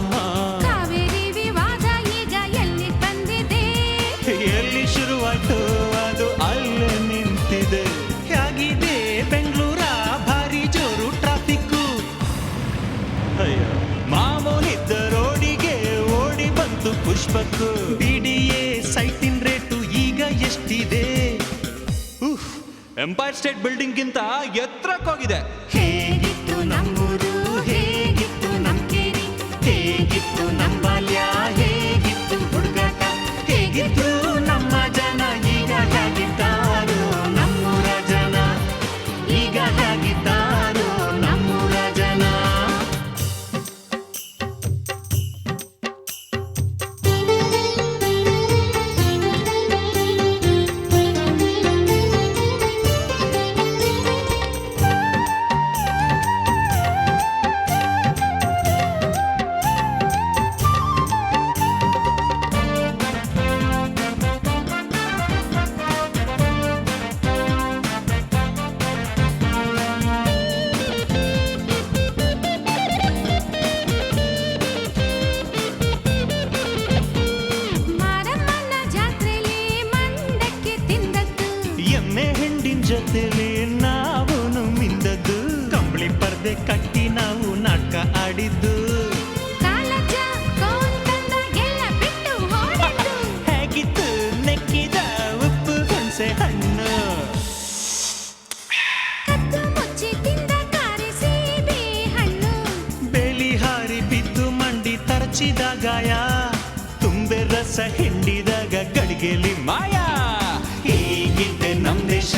ಬಾರಮ್ಮ. ಕಾವೇರಿ ವಿವಾದ ಈಗ ಎಲ್ಲಿ ಬಂದಿದೆ, ಎಲ್ಲಿ ಶುರುವಾಯ್ತು ಅದು ಅಲ್ಲೇ ನಿಂತಿದೆ. ಹೇಗಿದೆ ಬೆಂಗಳೂರ ಭಾರಿ ಜೋರು ಟ್ರಾಫಿಕ್ಕು. ಅಯ್ಯ ಮಾಮೂಲಿದ್ದ ರೋಡಿಗೆ ಓಡಿ ಬಂತು ಪುಷ್ಪಕ್ಕು. BDA ಸೈಟಿನ ರೇಟು ಈಗ ಎಷ್ಟಿದೆ? ಎಂಪೈರ್ ಸ್ಟೇಟ್ ಬಿಲ್ಡಿಂಗ್ ಗಿಂತ ಎತ್ತರಕ್ಕೋಗಿದೆ. ಹೇಗಿತ್ತು ನಮ್ಮೂರು, ಹೇಗಿತ್ತು ನಮ್ ಕೇರಿ, ಹೇಗಿತ್ತು ನಮ್ಮ ಬಾಲ್ಯ, ಹೇಗಿತ್ತು ಹುಡುಗಾಟ, ಹೇಗಿದ್ರು ನಮ್ಮ ಜನ ಈಗ ಹೇಗಿದ್ದಾರೋ ನಮ್ಮೂರ ಜನ, ಈಗ ಹೇಗಿದ್ದಾರೋ ನಮ್ಮೂರ ಜನ. ಮಾರಮ್ಮನ ಜಾತ್ರೆಲಿ ಮಂಡಕ್ಕಿ ತಿಂದದ್ದು, ಎಮ್ಮೆ ಹೆಂಡಿನ ಜೊತೆಲಿ ನಾವು ಮಿಂದದ್ದು. ಕಂಬಳಿ ಪರ್ದೆ ಕಟ್ಟಿ ನಾವು ನಾಟಕ ಆಡಿದ್ದು. ಕಾಲಜ ಕೋನ್ ತಂದಾಗೆಲ್ಲ ಬಿಟ್ಟು ಓಡಿದ್ದು, ಹೇಗಿತ್ತು ನೆಕ್ಕಿದ ಉಪ್ಪು ಹುಣಸೆ ಹಣ್ಣು. ಕದ್ದು ಮುಚ್ಚಿ ತಿಂದ ಕಾರಿ ಸೀಬೆ ಹಣ್ಣು, ಬೇಲಿ ಹಾರಿ ಬಿದ್ದು ಮಂಡಿ ತರಚಿದ ಗಾಯ. ತುಂಬೆ ರಸ ಹಿಂಡಿದಾಗ ಗಡಿಗೆಲಿ ಮಾಯ. ಹೀಗಿದೆ ನಮ್ ದೇಶ.